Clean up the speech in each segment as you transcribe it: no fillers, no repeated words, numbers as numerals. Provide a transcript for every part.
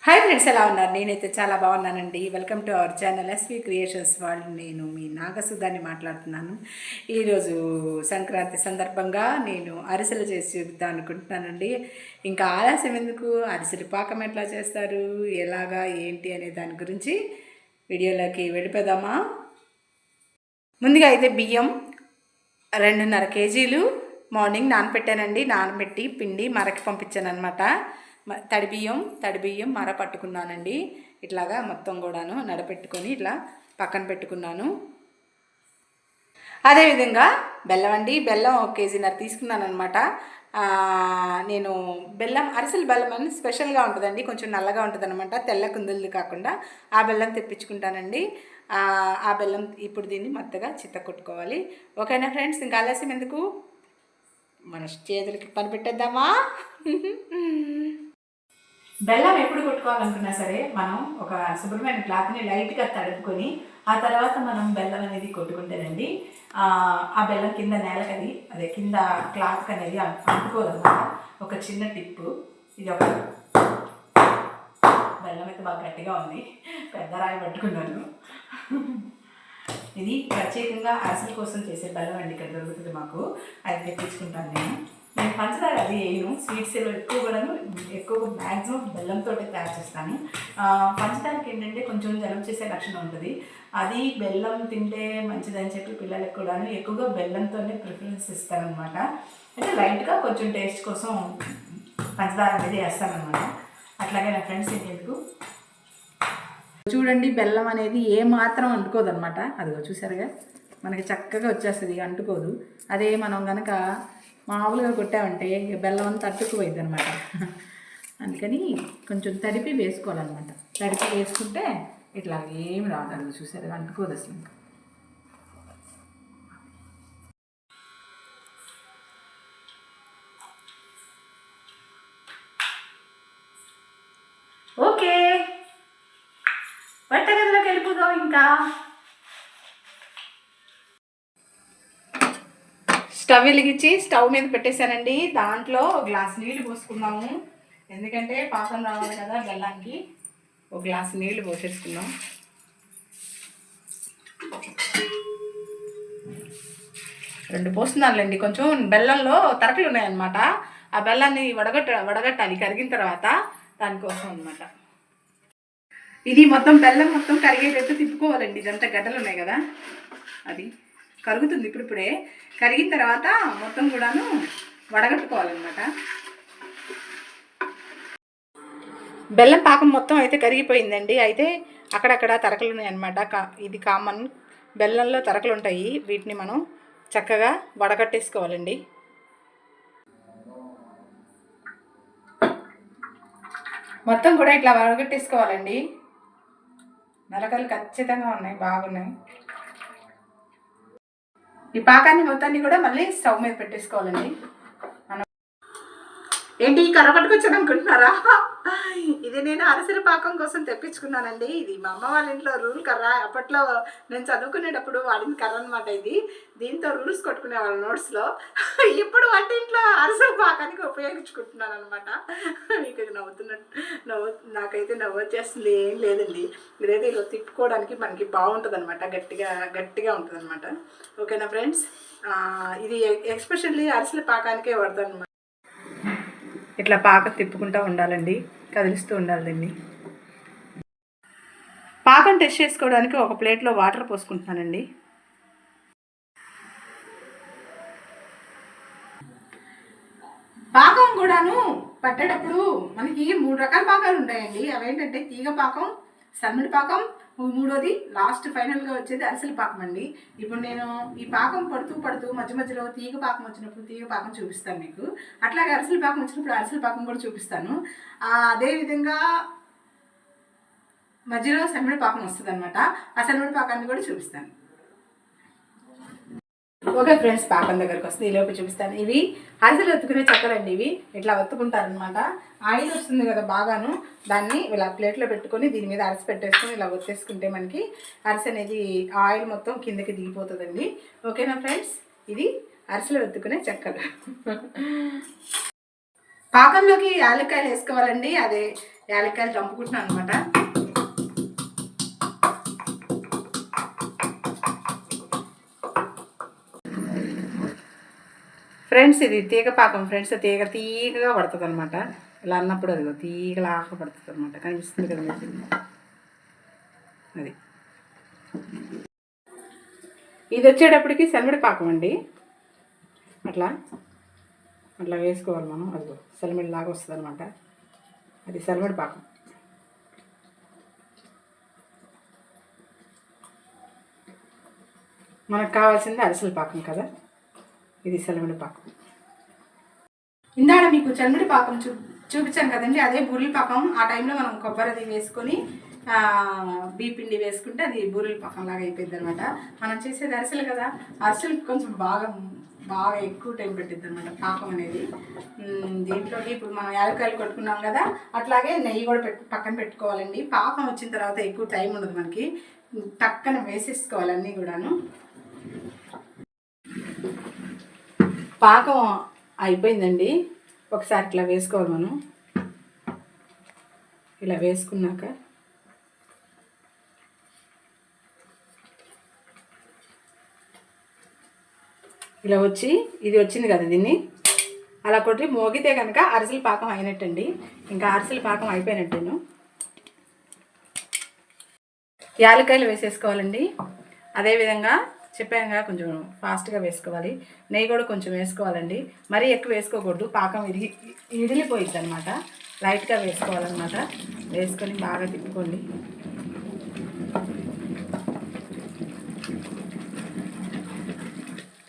Hi friends, ఎలా ఉన్నారు? నేనైతే చాలా బాగున్నానండి. Welcome to our channel SV creations వాళ్ళు. నేను మీ నాగసుధాన్ని మాట్లాడుతున్నాను. ఈరోజు సంక్రాంతి సందర్భంగా నేను అరిసెలు చేసి చూపిద్దాం అనుకుంటున్నానండి. ఇంకా ఆలస్యం ఎందుకు, అరిసెలు పాకం ఎట్లా చేస్తారు, ఎలాగా ఏంటి అనే దాని గురించి వీడియోలోకి వెళ్ళిపోదామా. ముందుగా అయితే బియ్యం 2.5 కేజీలు మార్నింగ్ నానబెట్టానండి. నానబెట్టి పిండి మరకి పంపించాను అనమాట. తడి బియ్యం మర పట్టుకున్నానండి. ఇట్లాగా మొత్తం కూడాను నడపెట్టుకొని ఇట్లా పక్కన పెట్టుకున్నాను. అదేవిధంగా బెల్లం అండి, బెల్లం 1.5 కేజీన్నర తీసుకున్నాను అనమాట. నేను బెల్లం అరిసెల బెల్లం అని స్పెషల్గా ఉంటుందండి, కొంచెం నల్లగా ఉంటుంది అనమాట, తెల్ల కుందులు కాకుండా ఆ బెల్లం తెప్పించుకుంటానండి. ఆ బెల్లం ఇప్పుడు దీన్ని మెత్తగా చిత్త కొట్టుకోవాలి. ఓకేనా ఫ్రెండ్స్, ఇంకా ఆలస్యం ఎందుకు, మన చేతులకి పని పెట్టేద్దామా. బెల్లం ఎప్పుడు కొట్టుకోవాలనుకున్నా సరే మనం ఒక శుభ్రమైన క్లాత్ని లైట్గా తడుపుకొని ఆ తర్వాత మనం బెల్లం అనేది కొట్టుకుంటేనండి ఆ బెల్లం కింద నేలకది అదే కింద క్లాత్కి అనేది అంటుకోదన్నమాట. ఒక చిన్న టిప్పు ఇది. ఒక బెల్లం అయితే బాగా గట్టిగా ఉంది, పెద్ద రాయి పట్టుకున్నాను. ఇది ప్రత్యేకంగా అరిసెల కోసం చేసే బెల్లం అండి, ఇక్కడ దొరుకుతుంది మాకు, అది తెప్పించుకుంటాను నేను పంచదార అది వేయను. స్వీట్స్ ఎక్కువగా మ్యాక్సిమం బెల్లంతో తయారు చేస్తాను. పంచదారకి ఏంటంటే కొంచెం జలుబు చేసే లక్షణం ఉంటుంది. అది బెల్లం తింటే మంచిదని చెప్పి పిల్లలకు కూడా ఎక్కువగా బెల్లంతోనే ప్రిఫరెన్స్ ఇస్తారనమాట. అయితే లైట్గా కొంచెం టేస్ట్ కోసం పంచదార అనేది వేస్తానమాట. అట్లాగే నా ఫ్రెండ్స్ ఇంకెందుకు చూడండి, బెల్లం అనేది ఏమాత్రం అంటుకోదు అనమాట. అదిగో చూసారుగా, మనకి చక్కగా వచ్చేస్తుంది, అంటుకోదు. అదే మనం కనుక మామూలుగా కొట్టామంటే బెల్లం అంతా అట్టుకుపోయింది అనమాట. అందుకని కొంచెం తడిపి వేసుకోవాలన్నమాట. తడిపి వేసుకుంటే ఇట్లా ఏమి రాదు. అది చూసారు, అంటుకోదు అసలు. ఓకే, వంటగదిలోకి వెళ్ళిపోదాం. ఇంకా స్టవ్ వెలిగించి స్టవ్ మీద పెట్టేశానండి. దాంట్లో గ్లాస్ నీళ్లు పోసుకున్నాము, ఎందుకంటే పాకం రావాలి కదా బెల్లానికి. ఒక గ్లాస్ నీళ్లు పోసేసుకున్నాం. రెండు పోస్తున్నానులేండి. కొంచెం బెల్లంలో తరకలు ఉన్నాయన్నమాట. ఆ బెల్లాన్ని వడగట్టాలి కరిగిన తర్వాత, దానికోసం అనమాట. ఇది మొత్తం బెల్లం మొత్తం కరిగేటట్టు తిప్పుకోవాలండి. ఇదంతా గడ్డలు ఉన్నాయి కదా, అది కరుగుతుంది ఇప్పుడిప్పుడే. కరిగిన తర్వాత మొత్తం కూడాను వడగట్టుకోవాలన్నమాట. బెల్లం పాకం మొత్తం అయితే కరిగిపోయిందండి. అయితే అక్కడక్కడ తరకలు ఉన్నాయన్నమాట. ఇది కామన్, బెల్లంలో తరకలు ఉంటాయి. వీటిని మనం చక్కగా వడగట్టేసుకోవాలండి. మొత్తం కూడా ఇట్లా వడగట్టేసుకోవాలండి. నలకలు ఖచ్చితంగా ఉన్నాయి, బాగున్నాయి. ఈ పాకాన్ని మొత్తాన్ని కూడా మళ్ళీ స్టవ్ మీద పెట్టేసుకోవాలండి. ఏంటి కర్ర పట్టుకొచ్చాను అనుకుంటున్నారా? ఇది నేను అరిసెల పాకం కోసం తెప్పించుకున్నానండి. ఇది మా అమ్మ వాళ్ళ ఇంట్లో రూల్ కర్ర. అప్పట్లో నేను చదువుకునేటప్పుడు వాడిన కర్ర అనమాట ఇది. దీంతో రూల్స్ కొట్టుకునేవాళ్ళు నోట్స్లో. ఇప్పుడు వంటింట్లో అరిసెల పాకానికి ఉపయోగించుకుంటున్నాను అనమాట. మీకు నాకైతే నవ్వు వచ్చేస్తుంది. ఏం లేదండి, ఇదైతే ఇలా తిప్పుకోవడానికి మనకి బాగుంటుంది అనమాట, గట్టిగా ఉంటుంది అనమాట. ఓకేనా ఫ్రెండ్స్, ఇది ఎస్పెషల్లీ అరిసెల పాకానికే వాడతాను అనమాట. ఇట్లా పాకం తిప్పుకుంటూ ఉండాలండి, కదిలిస్తూ ఉండాలండి. పాకం టెస్ట్ చేసుకోవడానికి ఒక ప్లేట్లో వాటర్ పోసుకుంటున్నానండి. పాకం కూడాను పట్టేటప్పుడు మనకి 3 రకాల పాకాలు ఉంటాయండి. అవేంటంటే తీగ పాకం, సన్నటి పాకం, మూడోది లాస్ట్ ఫైనల్గా వచ్చేది అరిసెల పాకం అండి. ఇప్పుడు నేను ఈ పాకం పడుతూ మధ్య మధ్యలో తీగ పాకం వచ్చినప్పుడు తీగ పాకం చూపిస్తాను మీకు. అట్లాగే అరిసెల పాకం వచ్చినప్పుడు అరిసెల పాకం కూడా చూపిస్తాను. అదేవిధంగా మధ్యలో సన్నటి పాకం వస్తుంది అనమాట. ఆ సన్నటి పాకాన్ని కూడా చూపిస్తాను. ఓకే ఫ్రెండ్స్, పాకం దగ్గరకు వస్తుంది, ఈలోపు చూపిస్తాను. ఇవి అరిసెలు ఒత్తుకునే చక్కలండి. ఇవి ఇట్లా ఒత్తుకుంటారనమాట. ఆయిల్ వస్తుంది కదా బాగాను, దాన్ని ఇలా ప్లేట్లో పెట్టుకొని దీని మీద అరిసె పెట్టేసుకొని ఇలా ఒత్తేసుకుంటే మనకి అరిసె అనేది ఆయిల్ మొత్తం కిందకి దిగిపోతుందండి. ఓకేనా ఫ్రెండ్స్, ఇది అరిసెలు ఒత్తుకునే చక్కలు. పాకంలోకి యాలక్కాయలు వేసుకోవాలండి. అదే యాలక్కాయలు దంపుకుంటున్నాను అనమాట. ఫ్రెండ్స్ ఇది తీగ పాకం ఫ్రెండ్స్. తీగగా పడుతుంది అనమాట. ఇలా అన్నప్పుడు అది తీగలాగా పడుతుంది అనమాట. కనిపిస్తుంది కదా మీకు. అది ఇది వచ్చేటప్పటికి సెలమిడి పాకం అండి. అట్లా అట్లా వేసుకోవాలి మనం. అది సెలమిడి లాగా వస్తుంది అనమాట. అది సెలమిడి పాకం. మనకు కావాల్సింది అరిసెల పాకం కదా. ఇది సెలమిడి పాకం. ఇందాక మీకు చల్మిడి పాకం చూపించాను కదండి, అదే బూరెల పాకం. ఆ టైంలో మనం కొబ్బరి అది వేసుకొని పిండి వేసుకుంటే అది బూరెల పాకం లాగా అయిపోయింది అనమాట. మనం చేసేది అరిసెలు కదా, అరిసెలు కొంచెం బాగా ఎక్కువ టైం పెట్టిద్ది అనమాట పాకం అనేది. దీంట్లోకి ఇప్పుడు మనం యాలక్కాయలు కొట్టుకున్నాం కదా, అట్లాగే నెయ్యి కూడా పక్కన పెట్టుకోవాలండి. పాకం వచ్చిన తర్వాత ఎక్కువ టైం ఉండదు మనకి, టక్కన వేసేసుకోవాలి అన్నీ కూడాను. పాకం అయిపోయిందండి. ఒకసారి ఇట్లా వేసుకోవాలి మనం. ఇలా వేసుకున్నాక ఇలా ఇది వచ్చింది కదా, దీన్ని అలా కొట్టి మోగితే కనుక అరిసెల పాకం అయినట్టండి. ఇంకా అరిసెల పాకం అయిపోయినట్టేను. యాలక్కాయలు వేసేసుకోవాలండి. అదేవిధంగా చెప్పానుగా కొంచెం ఫాస్ట్గా వేసుకోవాలి. నెయ్యి కూడా కొంచెం వేసుకోవాలండి. మరీ ఎక్కువ వేసుకోకూడదు, పాకం ఇడిలిపోయిద్ది అనమాట. లైట్గా వేసుకోవాలన్నమాట. వేసుకొని బాగా తిప్పుకోండి.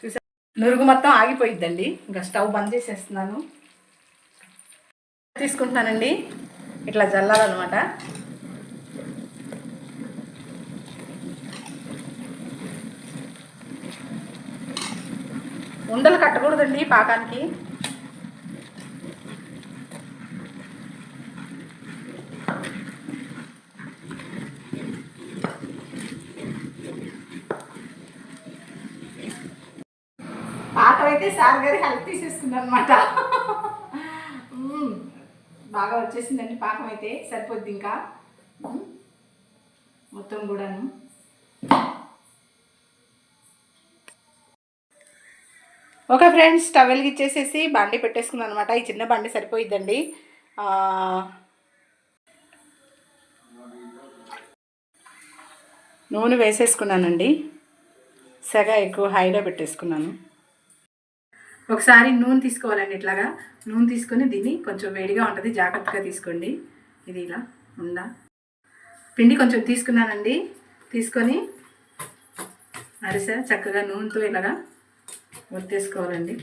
చూసా, నురుగు మొత్తం ఆగిపోయిద్దండి. ఇంకా స్టవ్ బంద్ చేసేస్తున్నాను. తీసుకుంటున్నానండి. ఇట్లా జల్లాలన్నమాట. ఉండలు కట్టకూడదండి పాకానికి. పాకం అయితే సార్ గారి హెల్ప్ తీసేస్తుంది అనమాట. బాగా వచ్చేసిందండి పాకం అయితే. సరిపోద్ది ఇంకా మొత్తం కూడాను. ఓకే ఫ్రెండ్స్, స్టవ్ వెలిగిచ్చేసేసి బండి పెట్టేసుకున్నాను అనమాట. ఈ చిన్న బండి సరిపోయిద్దండి. నూనె వేసేసుకున్నానండి. సగా ఎక్కువ హైలో పెట్టేసుకున్నాను. ఒకసారి నూనె తీసుకోవాలండి. ఇట్లాగా నూనె తీసుకొని దీన్ని కొంచెం వేడిగా ఉంటుంది, జాగ్రత్తగా తీసుకోండి. ఇది ఇలా ఉందా పిండి కొంచెం తీసుకున్నానండి. తీసుకొని అరిసె చక్కగా నూనెతో ఇలాగా ఒత్తేసుకోవాలండి.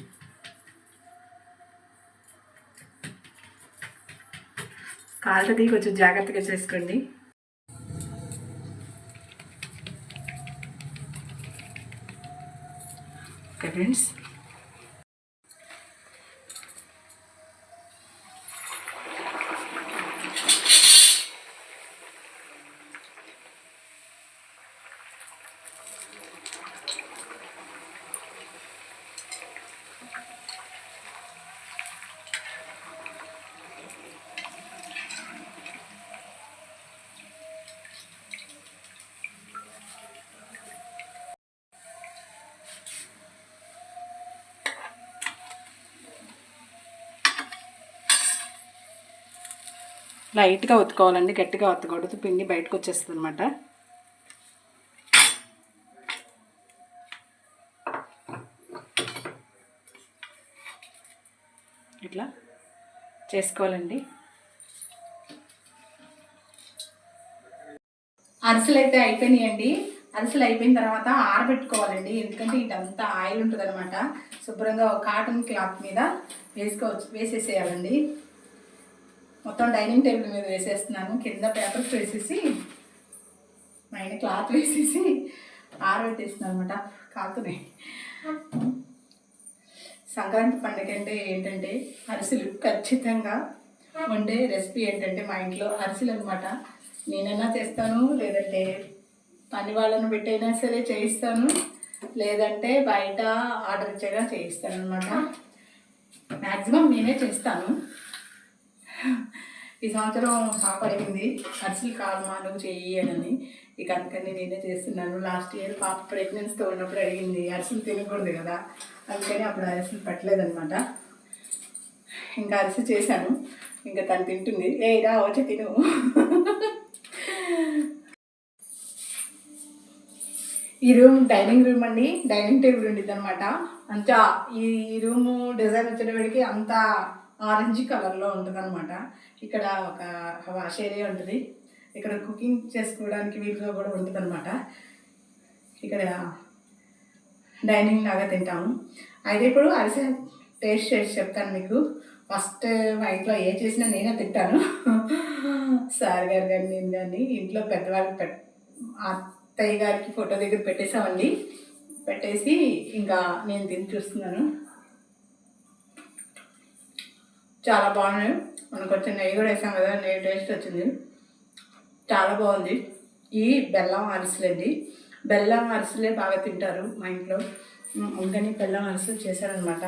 కాలుతుంది, కొంచెం జాగ్రత్తగా చేసుకోండి. ఓకే ఫ్రెండ్స్, లైట్గా ఒత్తుకోవాలండి, గట్టిగా ఒత్తకూడదు. పిండి బయటకు వచ్చేస్తుంది అనమాట. ఇట్లా చేసుకోవాలండి. అరిసెలు అయితే అయిపోయినాయండి. అరిసెలు అయిపోయిన తర్వాత ఆరబెట్టుకోవాలండి. ఎందుకంటే ఇదంతా ఆయిల్ ఉంటుంది అనమాట. శుభ్రంగా ఒక కాటన్ క్లాత్ మీద వేసేసేయాలండి. మొత్తం డైనింగ్ టేబుల్ మీద వేసేస్తున్నాను. కింద పేపర్స్ వేసేసి పైన క్లాత్ వేసేసి ఆరబెట్టేస్తున్నాను అనమాట. కాకునే సంక్రాంతి పండుగ అంటే ఏంటంటే అరిసెలు. ఖచ్చితంగా వండే రెసిపీ ఏంటంటే మా ఇంట్లో అరిసెలు అనమాట. నేనైనా చేస్తాను, లేదంటే పని వాళ్ళను పెట్టైనా సరే చేయిస్తాను, లేదంటే బయట ఆర్డర్ ఇచ్చైనా చేయిస్తాను అనమాట. మ్యాక్సిమం నేనే చేస్తాను. ఈ సంవత్సరం పడింది అరిసెలు కాలమా నువ్వు చెయ్యి అని. ఇక అందుకని నేనే చేస్తున్నాను. లాస్ట్ ఇయర్ పాప ప్రెగ్నెన్సీతో ఉన్నప్పుడు అడిగింది అరిసెలు తినకూడదు కదా, అందుకని అప్పుడు అరిసెలు పెట్టలేదనమాట. ఇంకా అరిసెలు చేశాను, ఇంకా తను తింటుంది. రా వచ్చి తిను. ఈ రూమ్ డైనింగ్ రూమ్ అండి, డైనింగ్ టేబుల్ ఉండిద్ది అనమాట. అంతా ఈ రూము డిజైన్ వచ్చేటప్పటికి అంతా ఆరెంజ్ కలర్లో ఉంటుంది అనమాట. ఇక్కడ ఒక వాష్ ఏరియా ఉంటుంది, ఇక్కడ కుకింగ్ చేసుకోవడానికి వీలుగా కూడా ఉంటుంది అనమాట. ఇక్కడ డైనింగ్ లాగా తింటాము. అయితే ఇప్పుడు అరిసె టేస్ట్ చేసి చెప్తాను మీకు. ఫస్ట్ మా ఇంట్లో ఏ చేసినా నేనే తింటాను. సార్ గారు కానీ నేను కానీ ఇంట్లో పెద్దవాళ్ళకి అత్తయ్య గారికి ఫోటో దగ్గర పెట్టేసామండి. పెట్టేసి ఇంకా నేను తిని చూస్తున్నాను. చాలా బాగున్నాయి. మనకు వచ్చిన నెయ్యి కూడా వేసాం కదా, నెయ్యి టేస్ట్ వచ్చింది, చాలా బాగుంది. ఈ బెల్లం అరిసెలు అండి, బెల్లం అరిసెలే బాగా తింటారు మా ఇంట్లో, అందుకని బెల్లం అరిసెలు చేశారనమాట.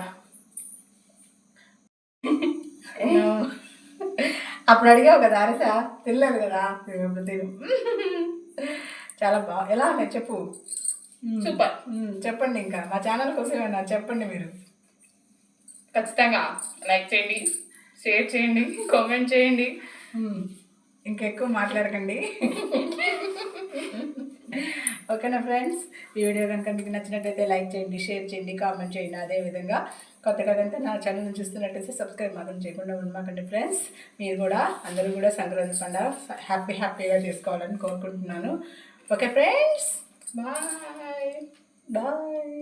అప్పుడు అడిగావు కదా అరిసె, తినలేదు కదా, తిను. చాలా ఎలా ఉన్నాయి చెప్పు. సూపర్. చెప్పండి, ఇంకా మా ఛానల్ కోసమేనా, చెప్పండి మీరు. ఖచ్చితంగా లైక్ చేయండి, షేర్ చేయండి, కామెంట్ చేయండి. ఇంకెక్కువ మాట్లాడకండి. ఓకేనా ఫ్రెండ్స్, ఈ వీడియో కనుక మీకు నచ్చినట్టయితే లైక్ చేయండి, షేర్ చేయండి, కామెంట్ చేయండి. అదేవిధంగా కొత్తగా కనుక నా ఛానల్ని చూస్తున్నట్టయితే సబ్స్క్రైబ్ మాత్రం చేయకుండా ఉండమాకండి ఫ్రెండ్స్. మీరు కూడా అందరూ కూడా సంక్రాంతి పండుగ హ్యాపీగా చేసుకోవాలని కోరుకుంటున్నాను. Okay friends, bye bye.